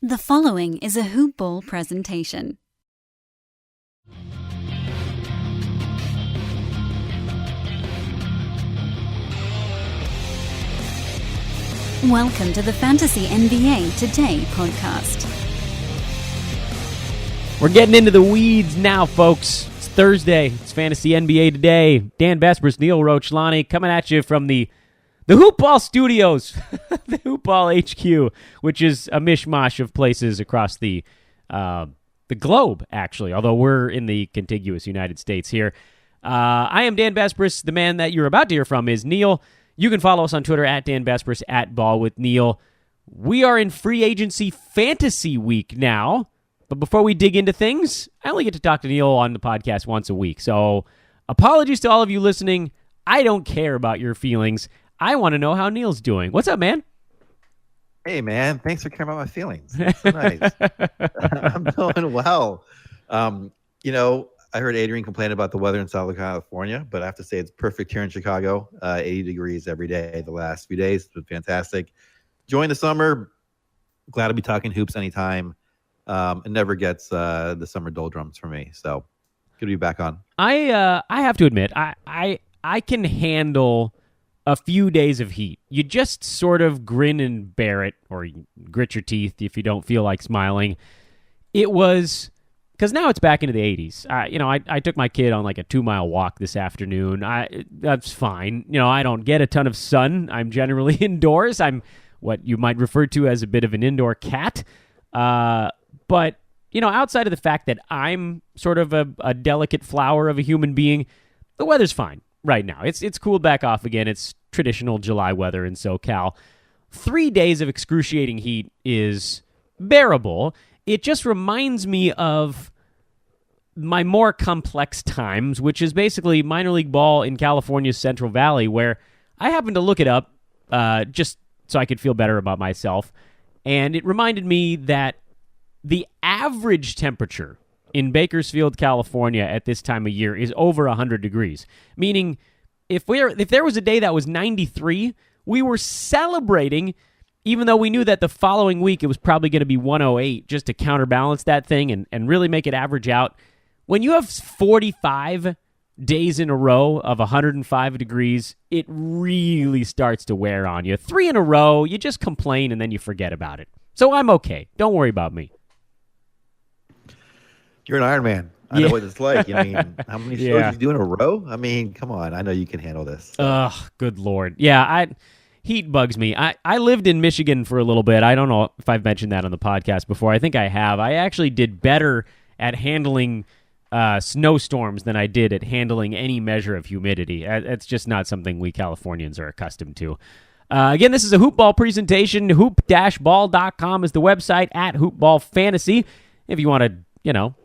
The following is a Hoop Ball presentation. Welcome to the Fantasy NBA Today podcast. We're getting into the weeds now, folks. It's Thursday. It's Fantasy NBA Today. Dan Besbris, Neil Rochlani coming at you from the Hoop Ball Studios, the Hoop Ball HQ, which is a mishmash of places across the globe, actually, although we're in the contiguous United States here. I am Dan Besbris. The man that you're about to hear from is Neil. You can follow us on Twitter at Dan Besbris, at Ball with Neil. We are in free agency fantasy week now, but before we dig into things, I only get to talk to Neil on the podcast once a week, so apologies to all of you listening. I don't care about your feelings. I want to know how Neil's doing. What's up, man? Hey, man. Thanks for caring about my feelings. That's so nice. I'm doing well. I heard Adrian complain about the weather in Southern California, but I have to say it's perfect here in Chicago. 80 degrees every day the last few days. It's been fantastic. Enjoying the summer. Glad to be talking hoops anytime. It never gets the summer doldrums for me. So good to be back on. I have to admit, I can handle a few days of heat. You just sort of grin and bear it, or you grit your teeth if you don't feel like smiling. It was, because now it's back into the 80s. I took my kid on like a 2-mile walk this afternoon. That's fine. I don't get a ton of sun. I'm generally indoors. I'm what you might refer to as a bit of an indoor cat. But, outside of the fact that I'm sort of a delicate flower of a human being, the weather's fine right now. It's cooled back off again. It's traditional July weather in SoCal. 3 days of excruciating heat is bearable. It just reminds me of my more complex times, which is basically minor league ball in California's Central Valley, where I happened to look it up just so I could feel better about myself. And it reminded me that the average temperature in Bakersfield, California at this time of year is over 100 degrees. Meaning, if there was a day that was 93, we were celebrating, even though we knew that the following week it was probably going to be 108, just to counterbalance that thing and really make it average out. When you have 45 days in a row of 105 degrees, it really starts to wear on you. 3 in a row, you just complain and then you forget about it. So I'm okay. Don't worry about me. You're an Iron Man. I know what it's like. How many shows you do in a row? Come on. I know you can handle this. Ugh, good Lord. Yeah, heat bugs me. I lived in Michigan for a little bit. I don't know if I've mentioned that on the podcast before. I think I have. I actually did better at handling snowstorms than I did at handling any measure of humidity. It's just not something we Californians are accustomed to. Again, this is a Hoop Ball presentation. Hoop-ball.com is the website, at Hoop Ball Fantasy. If you want to,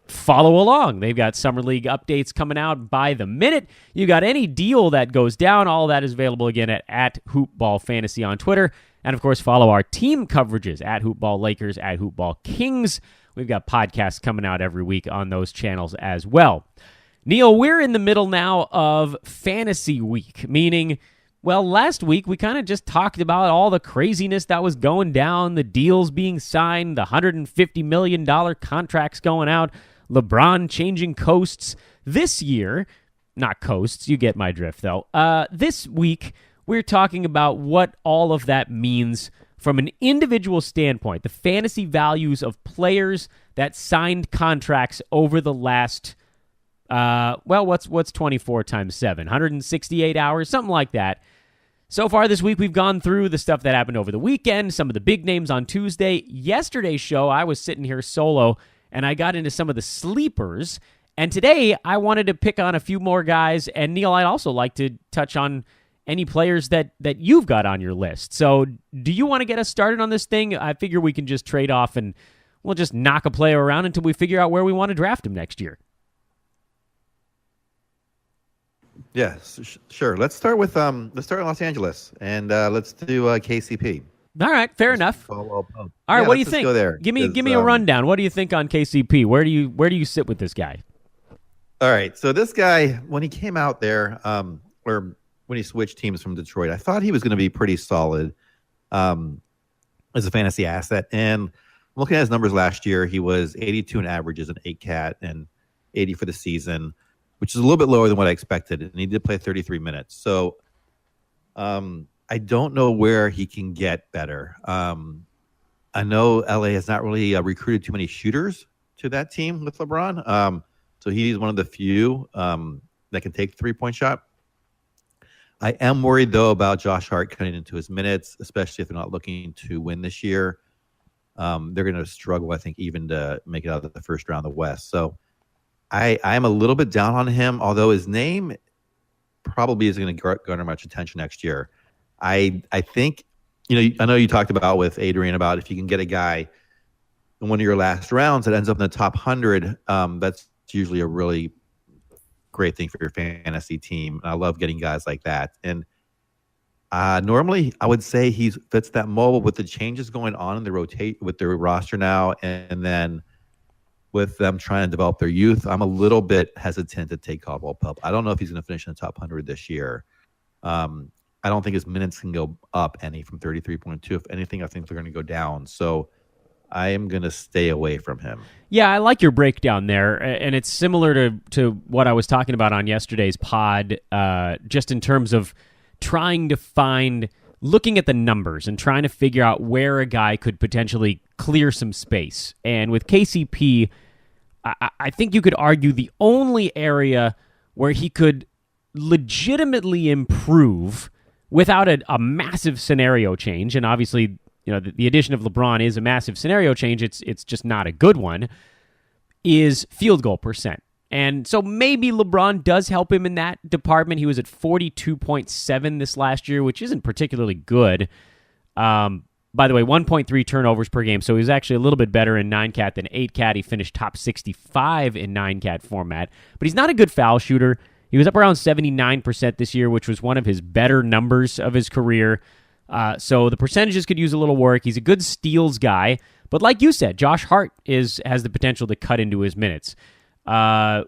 follow along. They've got Summer League updates coming out by the minute. You got any deal that goes down, all that is available again at Hoop Ball Fantasy on Twitter. And, of course, follow our team coverages at Hoop Ball Lakers, at Hoop Ball Kings. We've got podcasts coming out every week on those channels as well. Neil, we're in the middle now of Fantasy Week, meaning, well, last week we kind of just talked about all the craziness that was going down, the deals being signed, the $150 million contracts going out, LeBron changing coasts. This year, not coasts, you get my drift though. This week, we're talking about what all of that means from an individual standpoint, the fantasy values of players that signed contracts over the last, what's 24 times 7? 168 hours, something like that. So far this week, we've gone through the stuff that happened over the weekend, some of the big names on Tuesday. Yesterday's show, I was sitting here solo, and I got into some of the sleepers. And today, I wanted to pick on a few more guys. And, Neil, I'd also like to touch on any players that you've got on your list. So do you want to get us started on this thing? I figure we can just trade off, and we'll just knock a player around until we figure out where we want to draft him next year. Yes, sure. Let's start with in Los Angeles, and let's do KCP. All right, fair enough. All right, what do you think? Go there, give me a rundown. What do you think on KCP? Where do you sit with this guy? All right, so this guy, when he came out there, or when he switched teams from Detroit, I thought he was going to be pretty solid as a fantasy asset. And looking at his numbers last year. He was 82 in averages, an 8 cat, and 80 for the season, which is a little bit lower than what I expected. And he did play 33 minutes. So I don't know where he can get better. I know LA has not really recruited too many shooters to that team with LeBron. So he's one of the few that can take the three-point shot. I am worried, though, about Josh Hart cutting into his minutes, especially if they're not looking to win this year. They're going to struggle, I think, even to make it out of the first round of the West. So I am a little bit down on him, although his name probably isn't going to garner much attention next year. I think, I know you talked about with Adrian about if you can get a guy in one of your last rounds that ends up in the top 100, that's usually a really great thing for your fantasy team. And I love getting guys like that. And normally I would say he fits that mold with the changes going on in the with their roster now. And then with them trying to develop their youth, I'm a little bit hesitant to take Caldwell Pope. I don't know if he's going to finish in the top 100 this year. I don't think his minutes can go up any from 33.2. If anything, I think they're going to go down. So I am going to stay away from him. Yeah, I like your breakdown there, and it's similar to what I was talking about on yesterday's pod, just in terms of trying to looking at the numbers and trying to figure out where a guy could potentially clear some space. And with KCP, I think you could argue the only area where he could legitimately improve without a massive scenario change, and obviously, the addition of LeBron is a massive scenario change. It's just not a good one, is field goal percent. And so maybe LeBron does help him in that department. He was at 42.7 this last year, which isn't particularly good. By the way, 1.3 turnovers per game, so he was actually a little bit better in 9-cat than 8-cat. He finished top 65 in 9-cat format, but he's not a good foul shooter. He was up around 79% this year, which was one of his better numbers of his career. So the percentages could use a little work. He's a good steals guy. But like you said, Josh Hart has the potential to cut into his minutes. The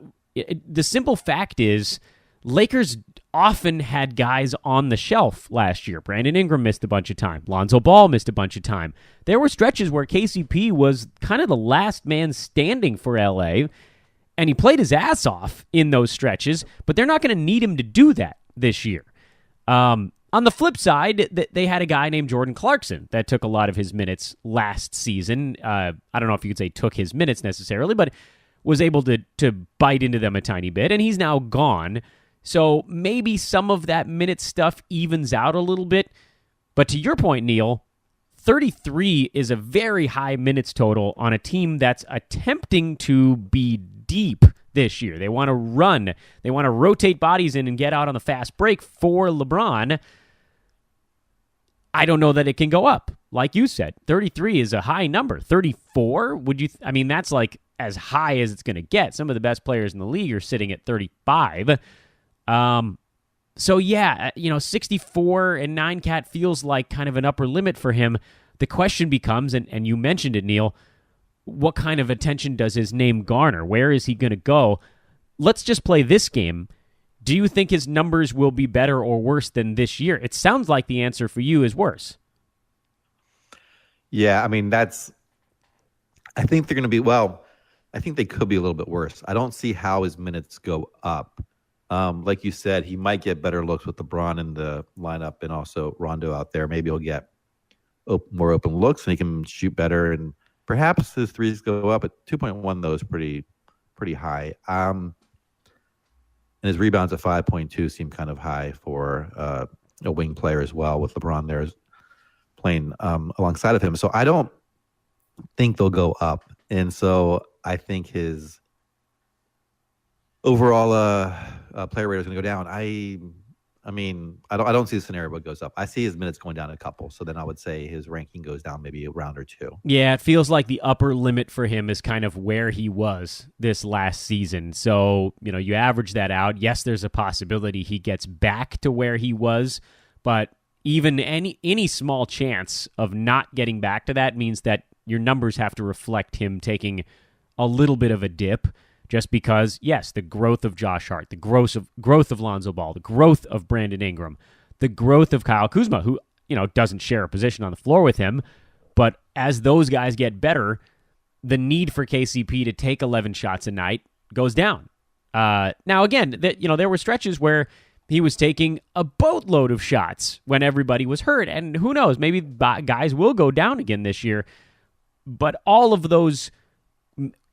simple fact is Lakers often had guys on the shelf last year. Brandon Ingram missed a bunch of time. Lonzo Ball missed a bunch of time. There were stretches where KCP was kind of the last man standing for LA, and he played his ass off in those stretches, but they're not going to need him to do that this year. On the flip side, they had a guy named Jordan Clarkson that took a lot of his minutes last season. I don't know if you could say took his minutes necessarily, but was able to bite into them a tiny bit, and he's now gone. So maybe some of that minute stuff evens out a little bit. But to your point, Neil, 33 is a very high minutes total on a team that's attempting to be deep this year. They want to run. They want to rotate bodies in and get out on the fast break for LeBron. I don't know that it can go up. Like you said, 33 is a high number. 34, that's like as high as it's going to get. Some of the best players in the league are sitting at 35. So yeah, 64 and 9-cat feels like kind of an upper limit for him. The question becomes, and you mentioned it, Neil, what kind of attention does his name garner? Where is he going to go? Let's just play this game. Do you think his numbers will be better or worse than this year? It sounds like the answer for you is worse. Yeah, I think they're going to be, I think they could be a little bit worse. I don't see how his minutes go up. Like you said, he might get better looks with LeBron in the lineup and also Rondo out there. Maybe he'll get more open looks and he can shoot better. And perhaps his threes go up at 2.1, though, is pretty high. And his rebounds at 5.2 seem kind of high for a wing player as well, with LeBron there playing alongside of him. So I don't think they'll go up. And so I think his overall player rate is going to go down. I don't see a scenario where it goes up. I see his minutes going down a couple. So then I would say his ranking goes down maybe a round or two. Yeah, it feels like the upper limit for him is kind of where he was this last season. So, you average that out. Yes, there's a possibility he gets back to where he was, but even any small chance of not getting back to that means that your numbers have to reflect him taking a little bit of a dip. Just because, yes, the growth of Josh Hart, the growth of Lonzo Ball, the growth of Brandon Ingram, the growth of Kyle Kuzma, who doesn't share a position on the floor with him, but as those guys get better, the need for KCP to take 11 shots a night goes down. Now, again, there were stretches where he was taking a boatload of shots when everybody was hurt, and who knows, maybe guys will go down again this year. But all of those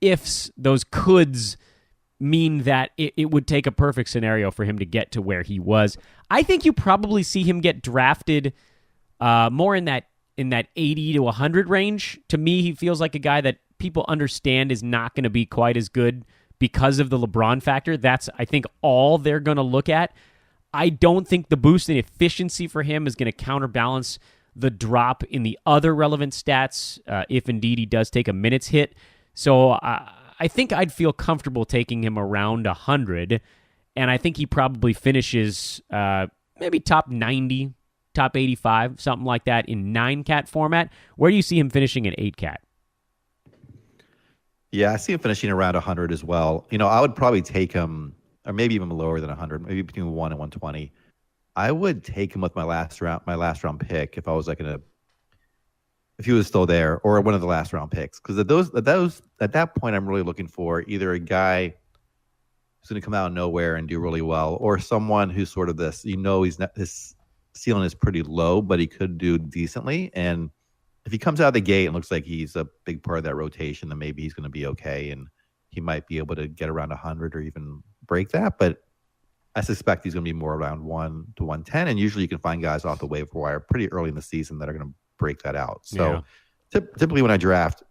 ifs, those coulds, mean that it would take a perfect scenario for him to get to where he was. I think you probably see him get drafted more in that 80 to 100 range. To me, he feels like a guy that people understand is not going to be quite as good because of the LeBron factor. That's, I think, all they're going to look at. I don't think the boost in efficiency for him is going to counterbalance the drop in the other relevant stats, if indeed he does take a minutes hit. So I think I'd feel comfortable taking him around 100, and I think he probably finishes maybe top 90, top 85, something like that in 9-cat format. Where do you see him finishing in 8-cat? Yeah, I see him finishing around 100 as well. I would probably take him, or maybe even lower than 100, maybe between 1 and 120. I would take him with my last round pick if I was if he was still there, or one of the last round picks. Because at that point, I'm really looking for either a guy who's going to come out of nowhere and do really well, or someone who's sort of this. His ceiling is pretty low, but he could do decently. And if he comes out of the gate and looks like he's a big part of that rotation, then maybe he's going to be okay, and he might be able to get around 100 or even break that. But I suspect he's going to be more around 1 to 110, and usually you can find guys off the waiver wire pretty early in the season that are going to break that out. So typically when I draft,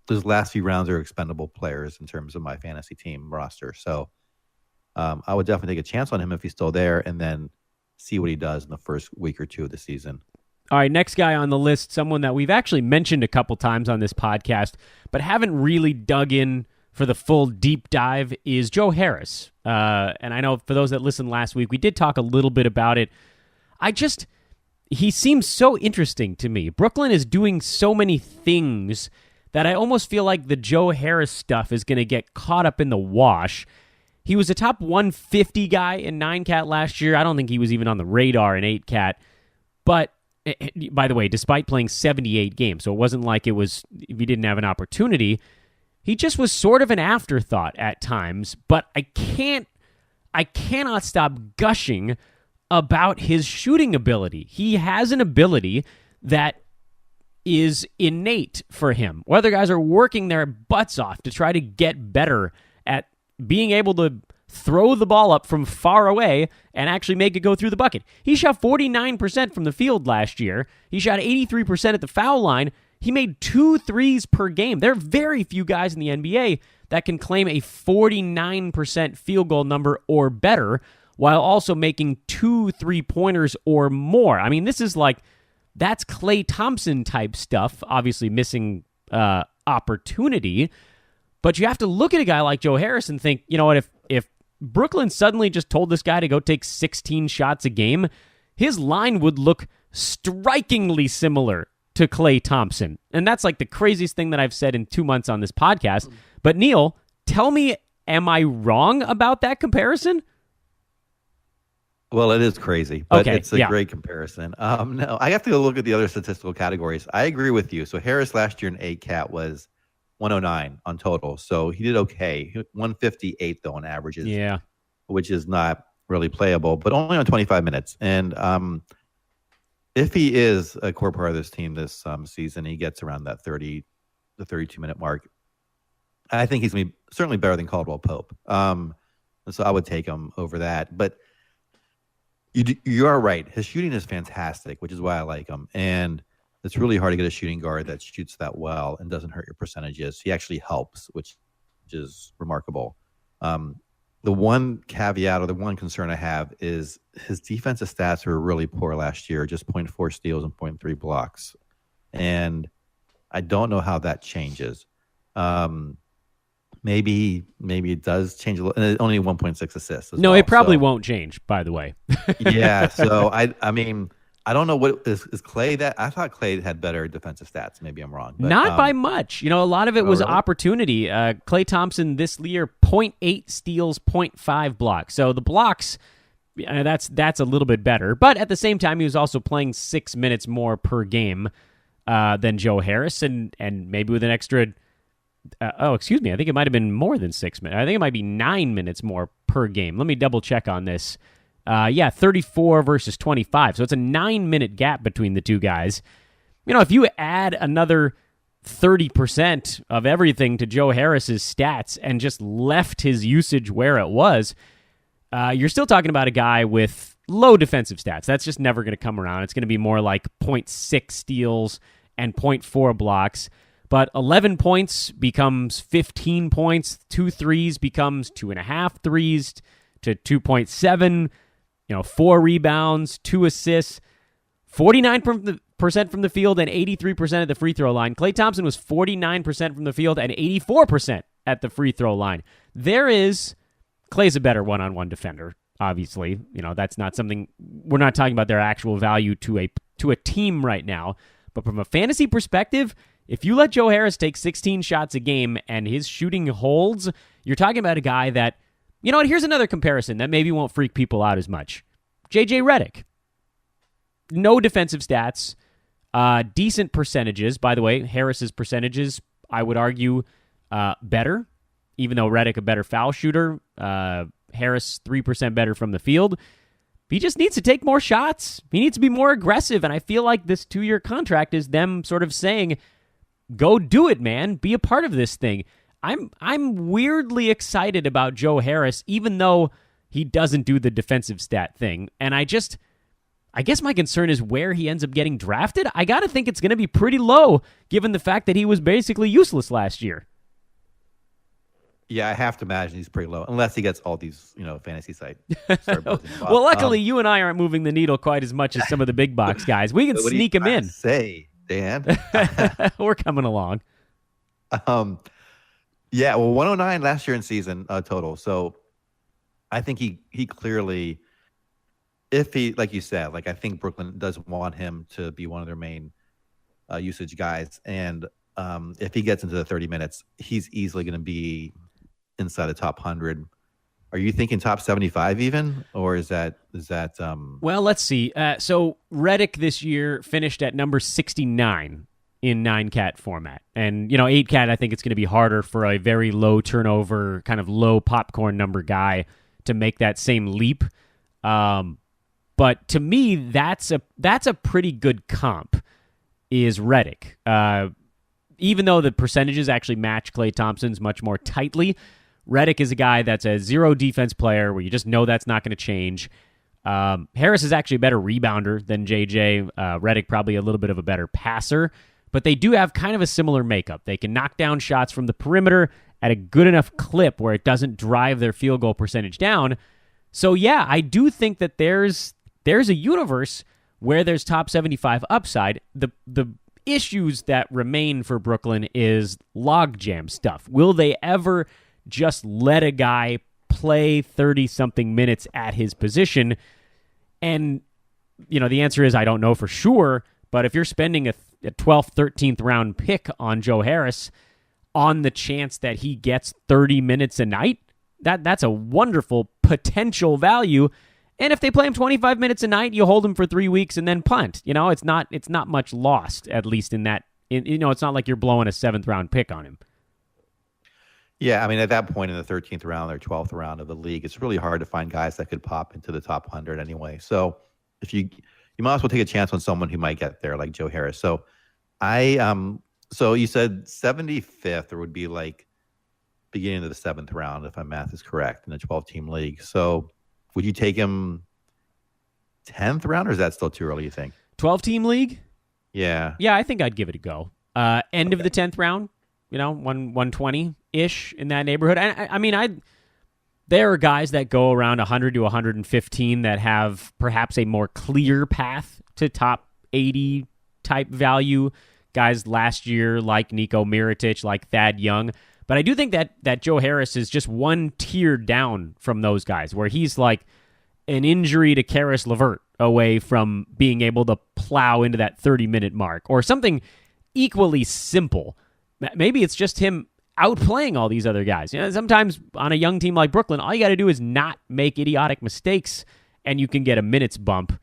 those last few rounds are expendable players in terms of my fantasy team roster. So I would definitely take a chance on him if he's still there, and then see what he does in the first week or two of the season. All right, next guy on the list, someone that we've actually mentioned a couple times on this podcast, but haven't really dug in for the full deep dive, is Joe Harris. And I know for those that listened last week, we did talk a little bit about it. He seems so interesting to me. Brooklyn is doing so many things that I almost feel like the Joe Harris stuff is going to get caught up in the wash. He was a top 150 guy in 9-cat last year. I don't think he was even on the radar in 8-cat. But, by the way, despite playing 78 games, so it wasn't like he didn't have an opportunity. He just was sort of an afterthought at times, but I cannot stop gushing about his shooting ability. He has an ability that is innate for him. Whether guys are working their butts off to try to get better at being able to throw the ball up from far away and actually make it go through the bucket. He shot 49% from the field last year. He shot 83% at the foul line. He made 2 threes per game. There are very few guys in the NBA that can claim a 49% field goal number or better while also making 2 3-pointers or more. I mean, this is that's Klay Thompson type stuff, obviously missing opportunity. But you have to look at a guy like Joe Harris and think, you know what, if Brooklyn suddenly just told this guy to go take 16 shots a game, his line would look strikingly similar to Klay Thompson. And that's the craziest thing that I've said in 2 months on this podcast. But Neil, tell me, am I wrong about that comparison? Well, it is crazy, but it's a great comparison. No, I have to go look at the other statistical categories. I agree with you. So Harris last year in 8-cat was 109 on total. So he did okay. 158 though on averages. Yeah. Which is not really playable, but only on 25 minutes. And if he is a core part of this team this season, he gets around that 30 to 32-minute mark. I think he's going to be certainly better than Caldwell Pope. So I would take him over that. But you are right. His shooting is fantastic, which is why I like him. And it's really hard to get a shooting guard that shoots that well and doesn't hurt your percentages. He actually helps, which is remarkable. The one caveat or the one concern I have is his defensive stats were really poor last year, just 0.4 steals and 0.3 blocks. And I don't know how that changes. Maybe it does change a little. And only 1.6 assists. No, it probably won't change, by the way. Yeah. So I mean, I don't know what is Klay that I thought Klay had better defensive stats. Maybe I'm wrong. But, not by much. A lot of it was really? opportunity. Klay Thompson this year, 0.8 steals, 0.5 blocks. So the blocks, that's a little bit better. But at the same time, he was also playing 6 minutes more per game. than Joe Harris, and maybe with an extra. I think it might have been more than 6 minutes. I think it might be 9 minutes more per game. Let me double check on this. 34 versus 25. So it's a 9-minute gap between the two guys. If you add another 30% of everything to Joe Harris's stats and just left his usage where it was, you're still talking about a guy with low defensive stats. That's just never going to come around. It's going to be more like 0.6 steals and 0.4 blocks. But 11 points becomes 15 points. 2 threes becomes 2.5 threes to 2.7. 4 rebounds, 2 assists, 49% from the field and 83% at the free throw line. Klay Thompson was 49% from the field and 84% at the free throw line. Klay's a better one-on-one defender, obviously. That's not something, we're not talking about their actual value to a team right now. But from a fantasy perspective, if you let Joe Harris take 16 shots a game and his shooting holds, you're talking about a guy that, here's another comparison that maybe won't freak people out as much. J.J. Redick. No defensive stats, decent percentages. By the way, Harris's percentages, I would argue, better, even though Redick a better foul shooter. Harris 3% better from the field. He just needs to take more shots. He needs to be more aggressive, and I feel like this 2-year contract is them sort of saying, go do it, man. Be a part of this thing. I'm weirdly excited about Joe Harris, even though he doesn't do the defensive stat thing. And I guess my concern is where he ends up getting drafted. I got to think it's going to be pretty low, given the fact that he was basically useless last year. Yeah, I have to imagine he's pretty low, unless he gets all these, fantasy sites. Well, luckily, you and I aren't moving the needle quite as much as some of the big box guys. We can sneak him in. Say, Dan, we're coming along. Yeah, well, 109 last year in season total. So I think he clearly, if he, like you said, I think Brooklyn does want him to be one of their main usage guys, and if he gets into the 30 minutes, he's easily going to be inside the top 100. Are you thinking top 75 even, or is that? Well, let's see. So Redick this year finished at number 69 in 9-cat format, and 8-cat. I think it's going to be harder for a very low turnover, kind of low popcorn number guy to make that same leap. But to me, that's a pretty good comp. Is Redick. Even though the percentages actually match Klay Thompson's much more tightly, Redick is a guy that's a zero defense player where you just know that's not going to change. Harris is actually a better rebounder than JJ. Redick probably a little bit of a better passer, but they do have kind of a similar makeup. They can knock down shots from the perimeter at a good enough clip where it doesn't drive their field goal percentage down. So yeah, I do think that there's a universe where there's top 75 upside. The issues that remain for Brooklyn is logjam stuff. Will they ever just let a guy play 30-something minutes at his position? And, the answer is I don't know for sure, but if you're spending a 12th, 13th round pick on Joe Harris on the chance that he gets 30 minutes a night, that's a wonderful potential value. And if they play him 25 minutes a night, you hold him for 3 weeks and then punt. It's not much lost, at least in that. It's not like you're blowing a 7th round pick on him. Yeah, I mean, at that point in the 13th round or 12th round of the league, it's really hard to find guys that could pop into the top 100 anyway. So if you might as well take a chance on someone who might get there, like Joe Harris. So so you said 75th, or would be like beginning of the 7th round, if my math is correct, in a 12-team league. So would you take him 10th round, or is that still too early, you think? 12-team league? Yeah. Yeah, I think I'd give it a go. End of the 10th round, 120-ish in that neighborhood. There are guys that go around 100 to 115 that have perhaps a more clear path to top 80 type value. Guys last year like Niko Mirotic, like Thad Young. But I do think that Joe Harris is just one tier down from those guys, where he's like an injury to Karis LeVert away from being able to plow into that 30-minute mark, or something equally simple. Maybe it's just him outplaying all these other guys. Sometimes on a young team like Brooklyn, all you got to do is not make idiotic mistakes, and you can get a minutes bump.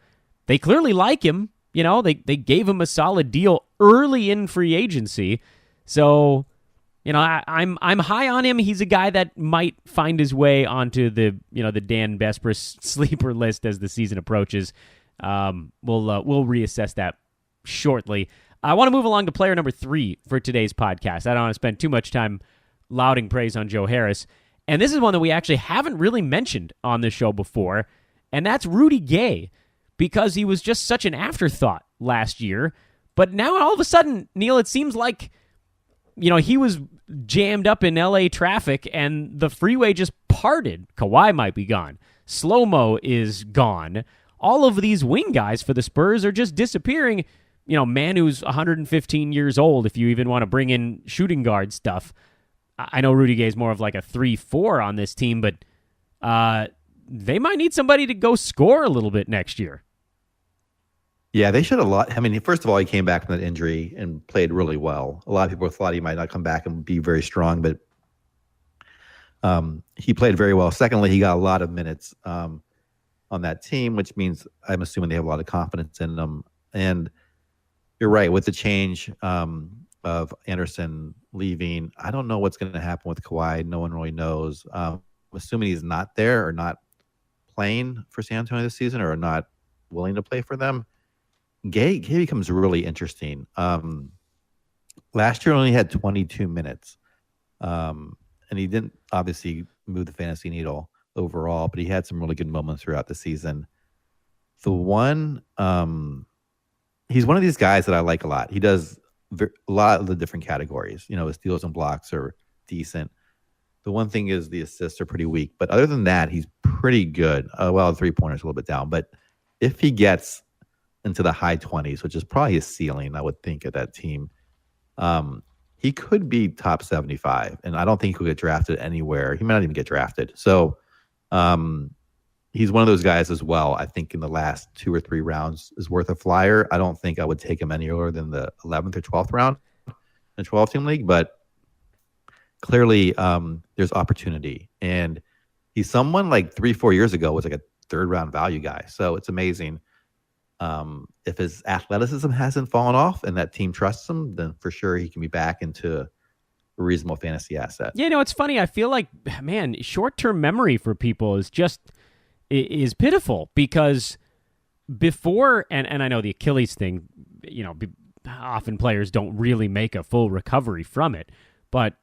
They clearly like him. They gave him a solid deal early in free agency. So, I'm high on him. He's a guy that might find his way onto the Dan Besbris sleeper list as the season approaches. We'll reassess that shortly. I want to move along to player number 3 for today's podcast. I don't want to spend too much time lauding praise on Joe Harris. And this is one that we actually haven't really mentioned on this show before, and that's Rudy Gay, because he was just such an afterthought last year. But now all of a sudden, Neil, it seems like he was jammed up in LA traffic and the freeway just parted. Kawhi might be gone. Slow-mo is gone. All of these wing guys for the Spurs are just disappearing. Manu's 115 years old, if you even want to bring in shooting guard stuff. I know Rudy Gay's more of like a 3-4 on this team, but they might need somebody to go score a little bit next year. Yeah, they should have I mean, first of all, he came back from that injury and played really well. A lot of people thought he might not come back and be very strong, but he played very well. Secondly, he got a lot of minutes on that team, which means I'm assuming they have a lot of confidence in them. And you're right, with the change of Anderson leaving, I don't know what's going to happen with Kawhi. No one really knows. I'm assuming he's not there or not playing for San Antonio this season or not willing to play for them. Gay becomes really interesting. Last year only had 22 minutes. And he didn't obviously move the fantasy needle overall, but he had some really good moments throughout the season. He's one of these guys that I like a lot. He does a lot of the different categories. His steals and blocks are decent. The one thing is the assists are pretty weak, but other than that, he's pretty good. The 3-pointer's a little bit down, but if he gets into the high 20s, which is probably his ceiling, I would think, at that team, he could be top 75, and I don't think he'll get drafted anywhere. He might not even get drafted. So he's one of those guys as well. I think in the last 2 or 3 rounds is worth a flyer. I don't think I would take him any earlier than the 11th or 12th round in a 12-team league, but clearly there's opportunity. And he's someone like 3-4 years ago was like a 3rd-round value guy. So it's amazing. If his athleticism hasn't fallen off and that team trusts him, then for sure he can be back into a reasonable fantasy asset. Yeah, it's funny. I feel like, man, short-term memory for people is pitiful, because before, and I know the Achilles thing, often players don't really make a full recovery from it, but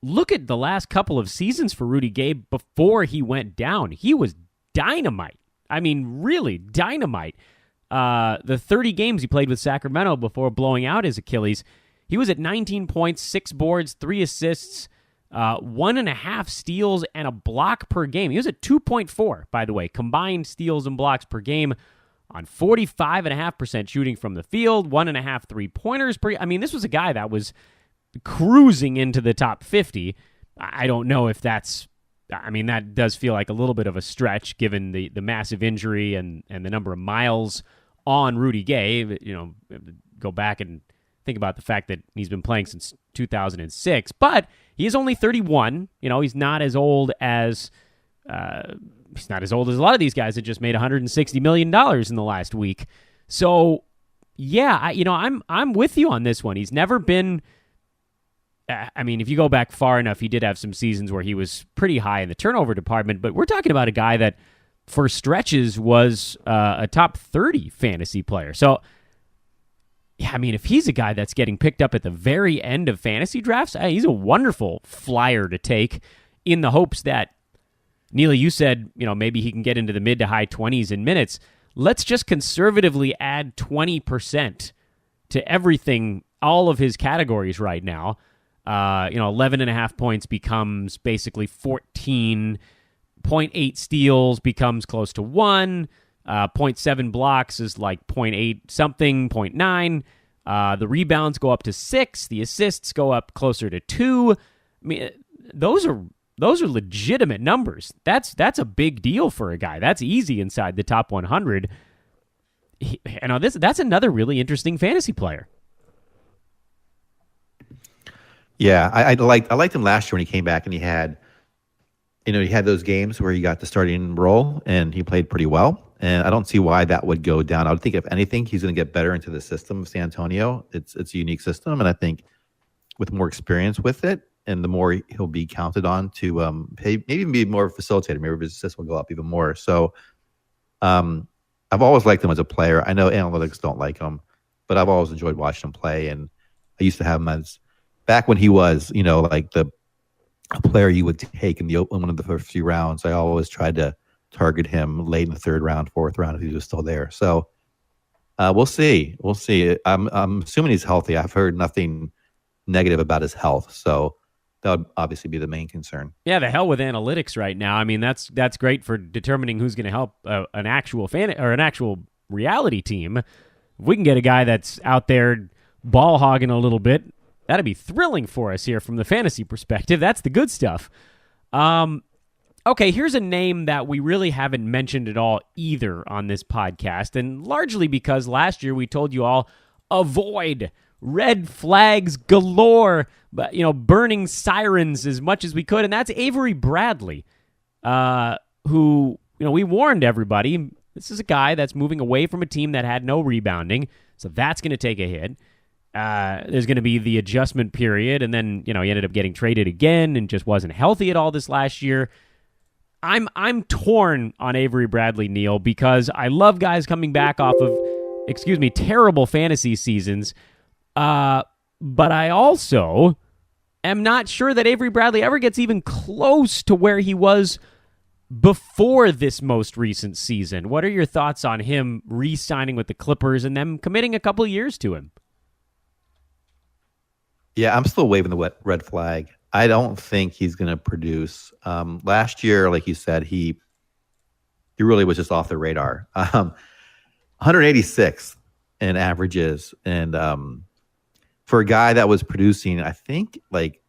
look at the last couple of seasons for Rudy Gay before he went down. He was dynamite. I mean, really dynamite. The 30 games he played with Sacramento before blowing out his Achilles, he was at 19 points, 6 boards, 3 assists, 1.5 steals, and a block per game. He was at 2.4, by the way, combined steals and blocks per game on 45.5% shooting from the field, 1.5 3-pointers per. I mean, this was a guy that was cruising into the top 50. I don't know if that's. I mean, that does feel like a little bit of a stretch given the massive injury and the number of miles on Rudy Gay. Go back and think about the fact that he's been playing since 2006, but he is only 31. He's not as old as a lot of these guys that just made $160 million in the last week. So, yeah, I'm with you on this one. He's never been. I mean, if you go back far enough, he did have some seasons where he was pretty high in the turnover department, but we're talking about a guy that for stretches was a top 30 fantasy player. So, yeah, I mean, if he's a guy that's getting picked up at the very end of fantasy drafts, he's a wonderful flyer to take in the hopes that, Neil, you said, maybe he can get into the mid to high 20s in minutes. Let's just conservatively add 20% to everything, all of his categories right now. 11.5 points becomes basically 14. 0.8 steals becomes close to 1. 0.7 blocks is like 0.8 something, 0.9. The rebounds go up to 6. The assists go up closer to 2. I mean, those are legitimate numbers. That's a big deal for a guy. That's easy inside the top 100. That's another really interesting fantasy player. Yeah, I liked him last year when he came back and he had those games where he got the starting role and he played pretty well. And I don't see why that would go down. I would think if anything, he's going to get better into the system of San Antonio. It's a unique system, and I think with more experience with it, and the more he'll be counted on to maybe even be more facilitator, maybe his assist will go up even more. So I've always liked him as a player. I know analytics don't like him, but I've always enjoyed watching him play. And I used to have him as back when he was, like a player you would take in one of the first few rounds. I always tried to target him late in the third round, fourth round if he was still there. So we'll see. We'll see. I'm assuming he's healthy. I've heard nothing negative about his health. So that would obviously be the main concern. Yeah, the hell with analytics right now. I mean, that's great for determining who's going to help an actual fan or an actual reality team. If we can get a guy that's out there ball hogging a little bit, that'd be thrilling for us here from the fantasy perspective. That's the good stuff. Okay, here's a name that we really haven't mentioned at all either on this podcast, and largely because last year we told you all, avoid red flags galore, but burning sirens as much as we could, and that's Avery Bradley, who we warned everybody. This is a guy that's moving away from a team that had no rebounding, so that's going to take a hit. There's going to be the adjustment period, and then he ended up getting traded again and just wasn't healthy at all this last year. I'm torn on Avery Bradley, Neil, because I love guys coming back off of, terrible fantasy seasons. But I also am not sure that Avery Bradley ever gets even close to where he was before this most recent season. What are your thoughts on him re-signing with the Clippers and them committing a couple of years to him? Yeah, I'm still waving the red flag. I don't think he's going to produce. Last year, like you said, he really was just off the radar. 186 in averages, and for a guy that was producing, I think like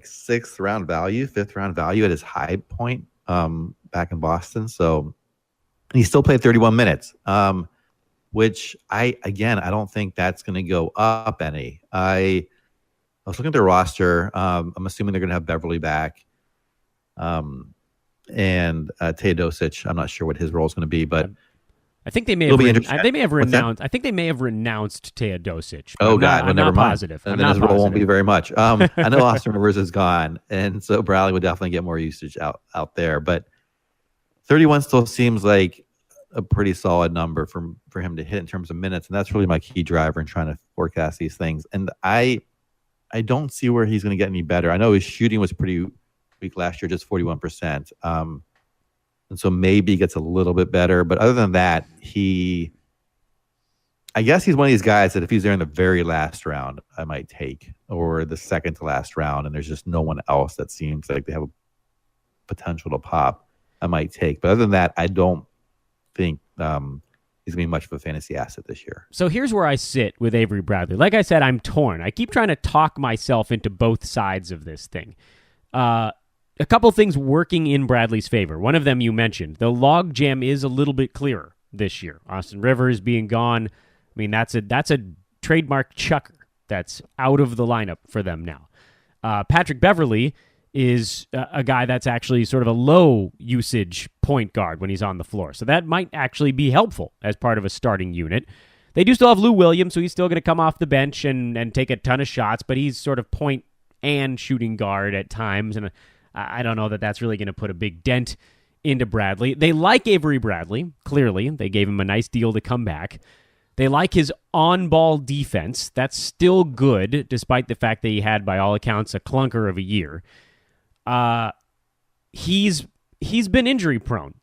fifth round value at his high point back in Boston. So he still played 31 minutes, which I don't think that's going to go up any. I was looking at their roster. I'm assuming they're going to have Beverly back, and Teodosic. I'm not sure what his role is going to be, but I think they may have. I think they may have renounced Teodosic. Oh God, I'm not positive. And then his role won't be very much. I know Austin Rivers is gone, and so Bradley would definitely get more usage out there. But 31 still seems like a pretty solid number for him to hit in terms of minutes, and that's really my key driver in trying to forecast these things. And I don't see where he's going to get any better. I know his shooting was pretty weak last year, just 41%. And so maybe he gets a little bit better. But other than that, I guess he's one of these guys that if he's there in the very last round, I might take, or the second to last round, and there's just no one else that seems like they have a potential to pop, I might take. But other than that, I don't think he's going to be much of a fantasy asset this year. So here's where I sit with Avery Bradley. Like I said, I'm torn. I keep trying to talk myself into both sides of this thing. A couple things working in Bradley's favor. One of them you mentioned. The log jam is a little bit clearer this year. Austin Rivers being gone. I mean, that's a trademark chucker that's out of the lineup for them now. Patrick Beverley is a guy that's actually sort of a low usage point guard when he's on the floor. So that might actually be helpful as part of a starting unit. They do still have Lou Williams, so he's still going to come off the bench and take a ton of shots, but he's sort of point and shooting guard at times, and I don't know that that's really going to put a big dent into Bradley. They like Avery Bradley, clearly. They gave him a nice deal to come back. They like his on-ball defense. That's still good, despite the fact that he had, by all accounts, a clunker of a year. He's been injury-prone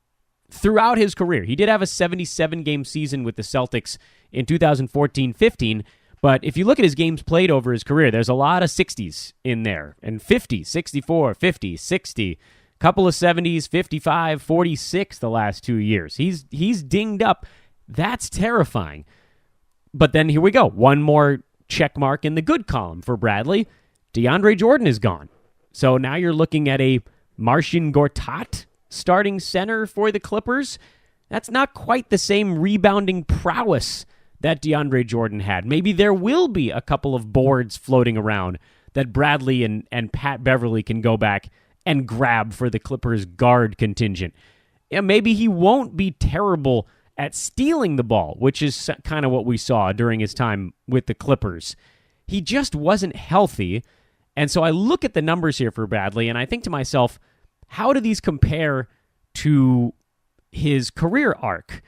throughout his career. He did have a 77-game season with the Celtics in 2014-15, but if you look at his games played over his career, there's a lot of 60s in there, and 50, 64, 50, 60, couple of 70s, 55, 46 the last 2 years. He's dinged up. That's terrifying. But then here we go. One more check mark in the good column for Bradley. DeAndre Jordan is gone. So now you're looking at a Marcin Gortat starting center for the Clippers. That's not quite the same rebounding prowess that DeAndre Jordan had. Maybe there will be a couple of boards floating around that Bradley and Pat Beverly can go back and grab for the Clippers guard contingent. yeah, maybe he won't be terrible at stealing the ball, which is kind of what we saw during his time with the Clippers. He just wasn't healthy. And so I look at the numbers here for Bradley, and I think to myself, how do these compare to his career arc?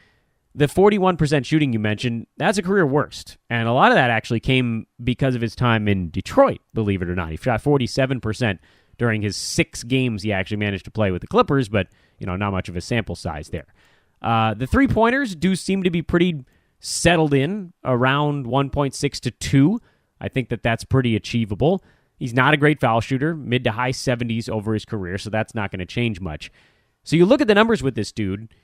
The 41% shooting you mentioned, that's a career worst. And a lot of that actually came because of his time in Detroit, believe it or not. He shot 47% during his 6 games he actually managed to play with the Clippers, but not much of a sample size there. The three-pointers do seem to be pretty settled in around 1.6 to 2. I think that's pretty achievable. He's not a great foul shooter, mid to high 70s over his career, so that's not going to change much. So you look at the numbers with this dude,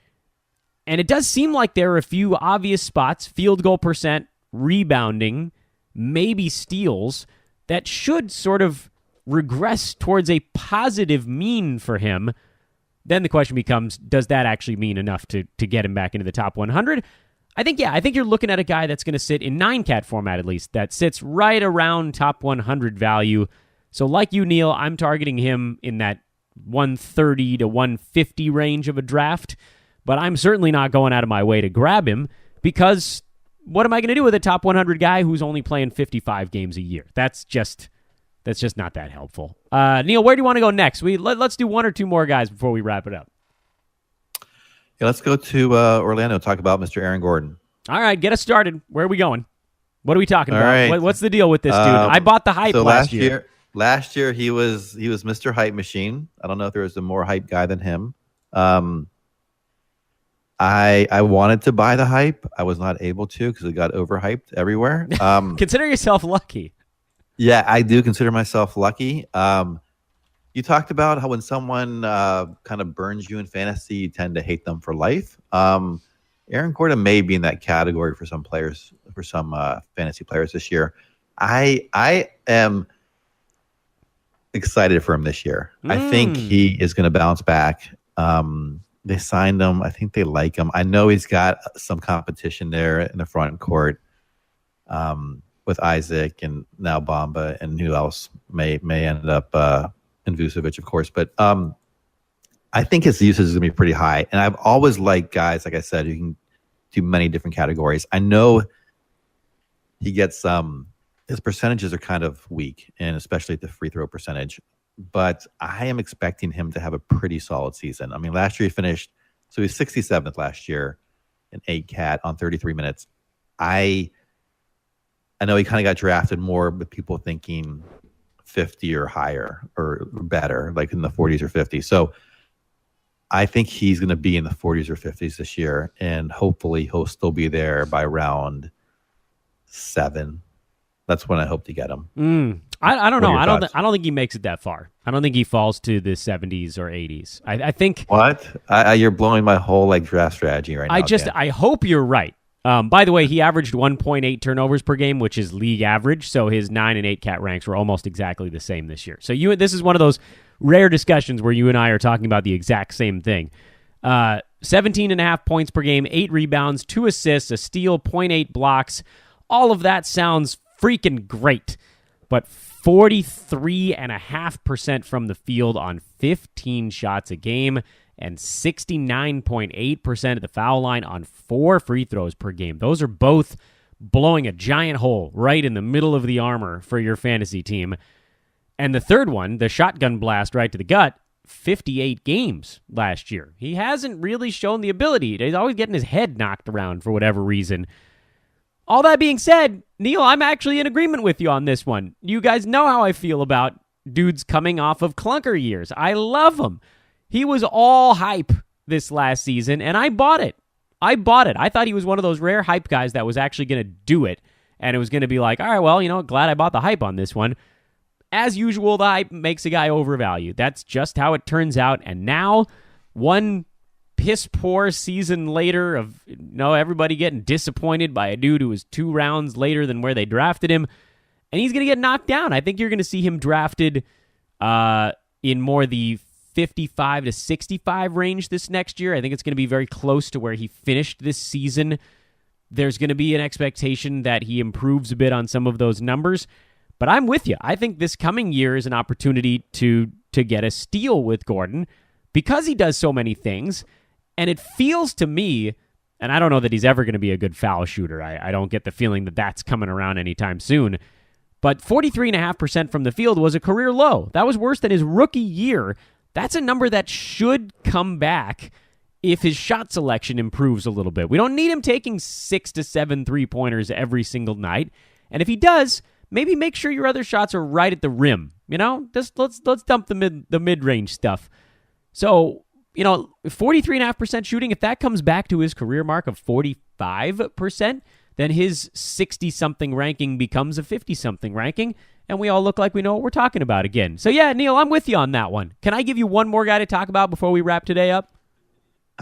and it does seem like there are a few obvious spots, field goal percent, rebounding, maybe steals, that should sort of regress towards a positive mean for him. Then the question becomes, does that actually mean enough to get him back into the top 100? I think you're looking at a guy that's going to sit in 9-cat format at least, that sits right around top 100 value. So like you, Neil, I'm targeting him in that 130 to 150 range of a draft, but I'm certainly not going out of my way to grab him because what am I going to do with a top 100 guy who's only playing 55 games a year? That's just not that helpful. Neil, where do you want to go next? Let's do one or two more guys before we wrap it up. Yeah, let's go to Orlando and talk about Mr. Aaron Gordon. All right, get us started. Where are we going? What are we talking about? Right. What's the deal with this dude? I bought the hype last year. Last year he was Mr. Hype Machine. I don't know if there was a more hype guy than him. I wanted to buy the hype. I was not able to because it got overhyped everywhere. Consider yourself lucky. Yeah, I do consider myself lucky. You talked about how when someone kind of burns you in fantasy, you tend to hate them for life. Aaron Gordon may be in that category for some players, for some fantasy players this year. I am excited for him this year. I think he is going to bounce back. They signed him. I think they like him. I know he's got some competition there in the front court with Isaac and now Bamba and who else may end up and Vucevic, of course. But I think his usage is going to be pretty high. And I've always liked guys, like I said, who can do many different categories. I know he gets his percentages are kind of weak, and especially at the free throw percentage. But I am expecting him to have a pretty solid season. I mean, last year he finished, so he's 67th last year, an 8-cat on 33 minutes. I know he kind of got drafted more with people thinking 50 or higher or better, like in the 40s or 50s. So I think he's going to be in the 40s or 50s this year, and hopefully he'll still be there by round 7. That's when I hope to get him. I don't know. I don't think he makes it that far. I don't think he falls to the 70s or 80s. I think what you're blowing my whole draft strategy right now. I hope you're right. By the way, he averaged 1.8 turnovers per game, which is league average. So his 9 and 8 cat ranks were almost exactly the same this year. So this is one of those rare discussions where you and I are talking about the exact same thing. 17.5 points per game, 8 rebounds, 2 assists, a steal, 0.8 blocks. All of that sounds freaking great. But 43.5% from the field on 15 shots a game and 69.8% of the foul line on 4 free throws per game. Those are both blowing a giant hole right in the middle of the armor for your fantasy team. And the third one, the shotgun blast right to the gut, 58 games last year. He hasn't really shown the ability. He's always getting his head knocked around for whatever reason. All that being said, Neil, I'm actually in agreement with you on this one. You guys know how I feel about dudes coming off of clunker years. I love him. He was all hype this last season, and I bought it. I thought he was one of those rare hype guys that was actually going to do it, and it was going to be like, all right, well, glad I bought the hype on this one. As usual, the hype makes a guy overvalued. That's just how it turns out, and now, one piss-poor season later of everybody getting disappointed by a dude who was 2 rounds later than where they drafted him, and he's going to get knocked down. I think you're going to see him drafted in more the 55 to 65 range this next year. I think it's going to be very close to where he finished this season. There's going to be an expectation that he improves a bit on some of those numbers, but I'm with you. I think this coming year is an opportunity to get a steal with Gordon because he does so many things. And it feels to me, and I don't know that he's ever going to be a good foul shooter. I don't get the feeling that that's coming around anytime soon. But 43.5% from the field was a career low. That was worse than his rookie year. That's a number that should come back if his shot selection improves a little bit. We don't need him taking 6 to 7 3-pointers every single night. And if he does, maybe make sure your other shots are right at the rim. Just let's dump the mid-range stuff. So, 43.5% shooting, if that comes back to his career mark of 45%, then his 60-something ranking becomes a 50-something ranking, and we all look like we know what we're talking about again. So, yeah, Neil, I'm with you on that one. Can I give you one more guy to talk about before we wrap today up?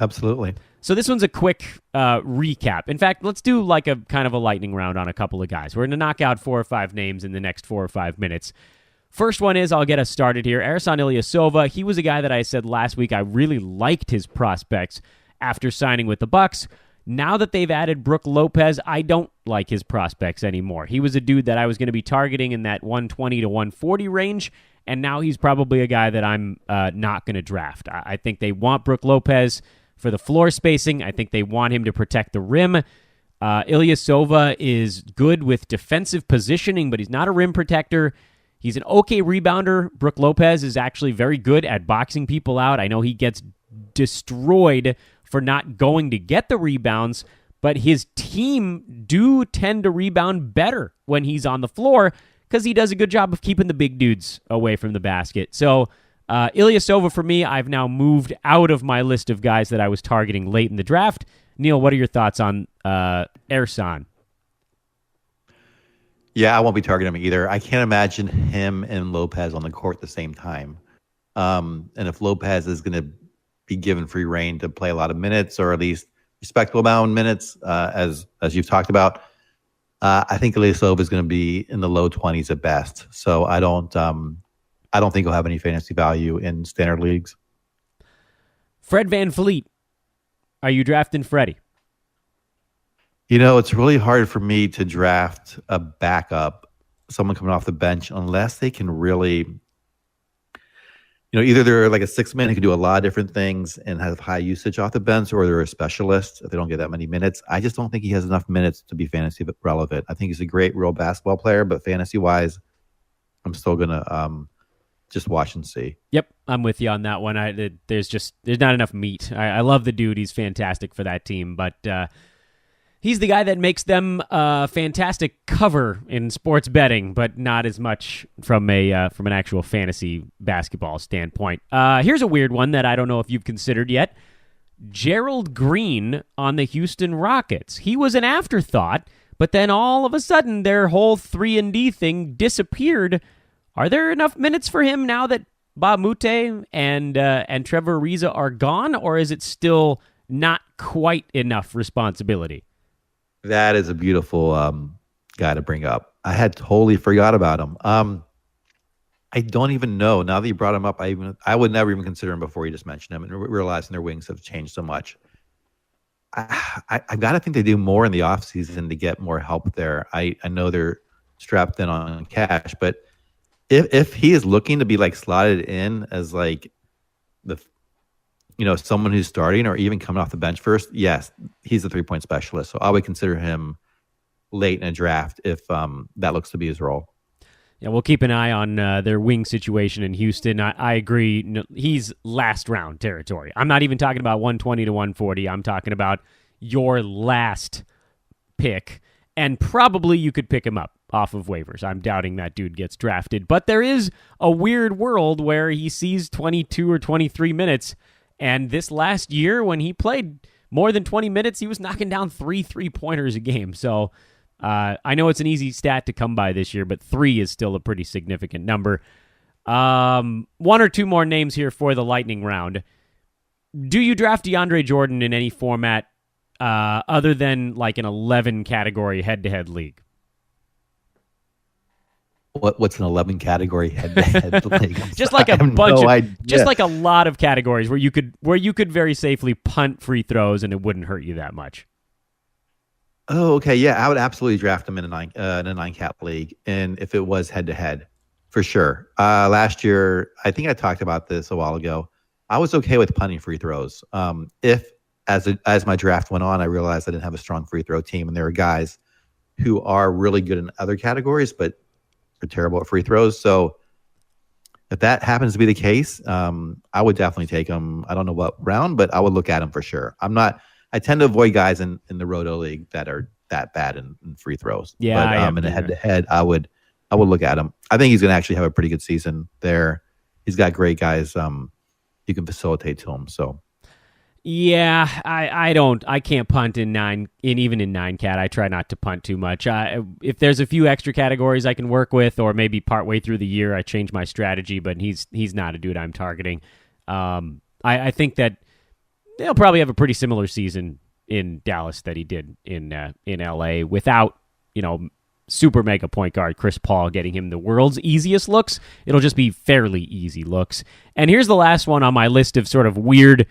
Absolutely. So this one's a quick recap. In fact, let's do like a kind of a lightning round on a couple of guys. We're going to knock out 4 or 5 names in the next 4 or 5 minutes. First one is, I'll get us started here, Ersan Ilyasova. He was a guy that I said last week I really liked his prospects after signing with the Bucks. Now that they've added Brook Lopez, I don't like his prospects anymore. He was a dude that I was going to be targeting in that 120 to 140 range, and now he's probably a guy that I'm not going to draft. I think they want Brook Lopez for the floor spacing. I think they want him to protect the rim. Ilyasova is good with defensive positioning, but he's not a rim protector. He's an okay rebounder. Brook Lopez is actually very good at boxing people out. I know he gets destroyed for not going to get the rebounds, but his team do tend to rebound better when he's on the floor because he does a good job of keeping the big dudes away from the basket. So Ilyasova, for me, I've now moved out of my list of guys that I was targeting late in the draft. Neil, what are your thoughts on Ersan? Yeah, I won't be targeting him either. I can't imagine him and Lopez on the court at the same time. And if Lopez is going to be given free reign to play a lot of minutes, or at least respectable amount of minutes, as you've talked about, I think Ilyasova is going to be in the low 20s at best. So I don't think he'll have any fantasy value in standard leagues. Fred VanVleet, are you drafting Freddie? It's really hard for me to draft a backup, someone coming off the bench, unless they can really, either they're like a 6-man who can do a lot of different things and have high usage off the bench, or they're a specialist if they don't get that many minutes. I just don't think he has enough minutes to be fantasy relevant. I think he's a great real basketball player, but fantasy-wise, I'm still going to just watch and see. Yep, I'm with you on that one. There's not enough meat. I love the dude. He's fantastic for that team, but he's the guy that makes them fantastic cover in sports betting, but not as much from an actual fantasy basketball standpoint. Here's a weird one that I don't know if you've considered yet. Gerald Green on the Houston Rockets. He was an afterthought, but then all of a sudden their whole 3-and-D thing disappeared. Are there enough minutes for him now that Bob Mute and Trevor Ariza are gone, or is it still not quite enough responsibility? That is a beautiful guy to bring up. I had totally forgot about him. I don't even know. Now that you brought him up, I would never even consider him before you just mentioned him, and realizing their wings have changed so much. I got to think they do more in the offseason to get more help there. I know they're strapped in on cash, but if he is looking to be like slotted in as like the someone who's starting or even coming off the bench first, yes, he's a 3-point specialist. So I would consider him late in a draft if that looks to be his role. Yeah, we'll keep an eye on their wing situation in Houston. I agree. No, he's last round territory. I'm not even talking about 120 to 140. I'm talking about your last pick. And probably you could pick him up off of waivers. I'm doubting that dude gets drafted. But there is a weird world where he sees 22 or 23 minutes. And this last year, when he played more than 20 minutes, he was knocking down 3 3-pointers a game. So I know it's an easy stat to come by this year, but 3 is still a pretty significant number. 1 or 2 more names here for the lightning round. Do you draft DeAndre Jordan in any format other than like an 11 category head-to-head league? What's an 11 category head-to-head league? Just like a bunch just like a lot of categories where you could very safely punt free throws and it wouldn't hurt you that much. Oh, okay, yeah, I would absolutely draft him in a 9-cat league, and if it was head-to-head, for sure. Last year, I think I talked about this a while ago. I was okay with punting free throws. If as my draft went on, I realized I didn't have a strong free throw team, and there are guys who are really good in other categories, but are terrible at free throws. So if that happens to be the case, I would definitely take him. I don't know what round, but I would look at him for sure. I tend to avoid guys in the Roto League that are that bad in free throws. Yeah, but in a head-to-head, I would look at him. I think he's going to actually have a pretty good season there. He's got great guys you can facilitate to him. So yeah, I can't punt even in 9-cat. I try not to punt too much. If there's a few extra categories I can work with, or maybe partway through the year I change my strategy, but he's not a dude I'm targeting. I think that they'll probably have a pretty similar season in Dallas that he did in LA without, super mega point guard Chris Paul getting him the world's easiest looks. It'll just be fairly easy looks. And here's the last one on my list of sort of weird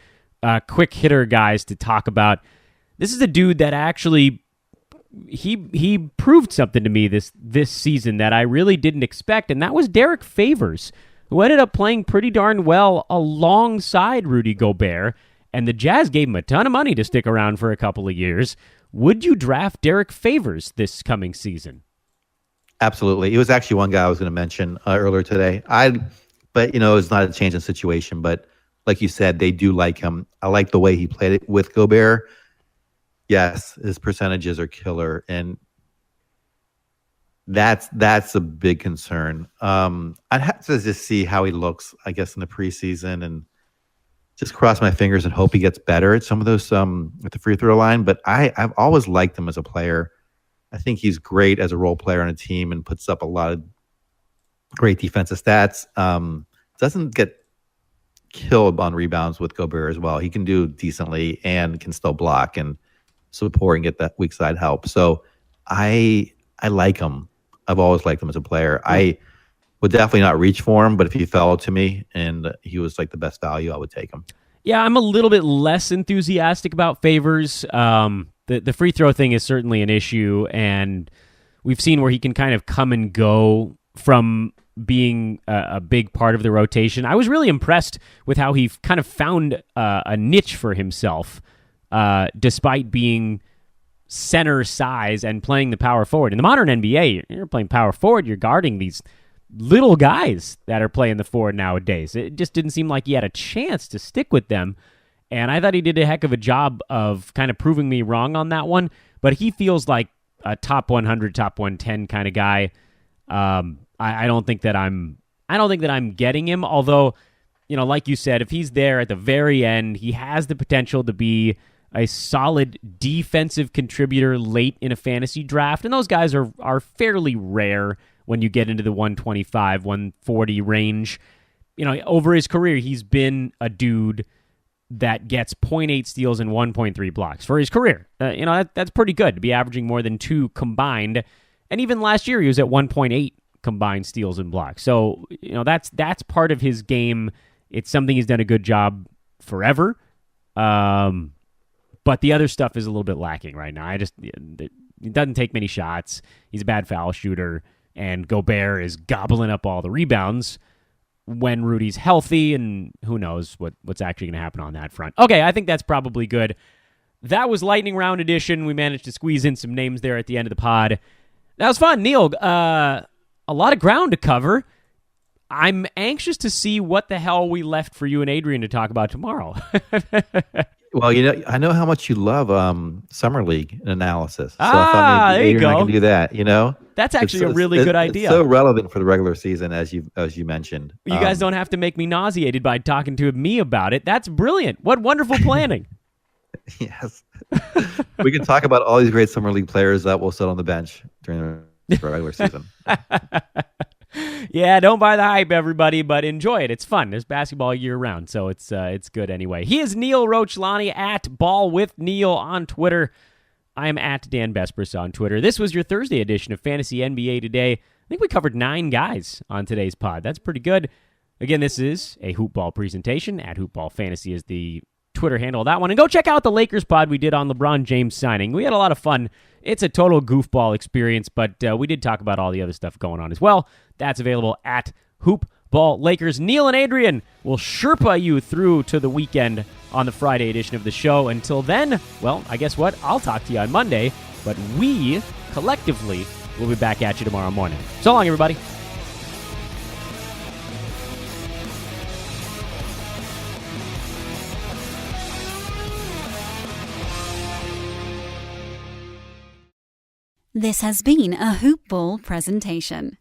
quick hitter guys to talk about. This is a dude that actually he proved something to me this season that I really didn't expect, and that was Derek Favors, who ended up playing pretty darn well alongside Rudy Gobert, and the Jazz gave him a ton of money to stick around for a couple of years. Would you draft Derek Favors this coming season? Absolutely. It was actually one guy I was going to mention earlier today. But it's not a change in situation, but like you said, they do like him. I like the way he played it with Gobert. Yes, his percentages are killer, and that's a big concern. I'd have to just see how he looks, I guess, in the preseason, and just cross my fingers and hope he gets better at some of those at the free throw line. But I've always liked him as a player. I think he's great as a role player on a team and puts up a lot of great defensive stats. Doesn't get killed on rebounds with Gobert as well. He can do decently and can still block and support and get that weak side help. So I like him. I've always liked him as a player. I would definitely not reach for him, but if he fell to me and he was like the best value, I would take him. Yeah, I'm a little bit less enthusiastic about Favors. The free throw thing is certainly an issue, and we've seen where he can kind of come and go from being a big part of the rotation. I was really impressed with how he kind of found a niche for himself, despite being center size and playing the power forward. In the modern NBA, you're playing power forward, you're guarding these little guys that are playing the forward nowadays. It just didn't seem like he had a chance to stick with them. And I thought he did a heck of a job of kind of proving me wrong on that one. But he feels like a top 100, top 110 kind of guy. I don't think that I'm getting him. Although, like you said, if he's there at the very end, he has the potential to be a solid defensive contributor late in a fantasy draft. And those guys are fairly rare when you get into the 125, 140 range. Over his career, he's been a dude that gets 0.8 steals and 1.3 blocks for his career. That's pretty good to be averaging more than 2 combined. And even last year, he was at 1.8 combined steals and blocks. So, that's part of his game. It's something he's done a good job forever. But the other stuff is a little bit lacking right now. He doesn't take many shots. He's a bad foul shooter. And Gobert is gobbling up all the rebounds when Rudy's healthy, and who knows what's actually going to happen on that front. Okay, I think that's probably good. That was Lightning Round Edition. We managed to squeeze in some names there at the end of the pod. That was fun. Neil, a lot of ground to cover. I'm anxious to see what the hell we left for you and Adrian to talk about tomorrow. Well, I know how much you love Summer League analysis. So there you go. I can do that, That's actually a really good idea. It's so relevant for the regular season, as you mentioned. You guys don't have to make me nauseated by talking to me about it. That's brilliant. What wonderful planning. Yes. We can talk about all these great Summer League players that will sit on the bench during the regular season. Yeah, don't buy the hype, everybody, but enjoy it. It's fun. There's basketball year round, so it's good anyway. He is Neil Rochlani at Ball with Neil on Twitter. I am at Dan Besbris on Twitter. This was your Thursday edition of Fantasy NBA Today. I think we covered 9 guys on today's pod. That's pretty good. Again, this is a Hoop Ball presentation. At Hoop Ball Fantasy is the Twitter handle of that one. And go check out the Lakers pod we did on LeBron James signing. We had a lot of fun. It's a total goofball experience, but we did talk about all the other stuff going on as well. That's available at Hoop Ball Lakers. Neil and Adrian will Sherpa you through to the weekend on the Friday edition of the show. Until then, well, I guess what? I'll talk to you on Monday, but we collectively will be back at you tomorrow morning. So long, everybody. This has been a Hoop Ball presentation.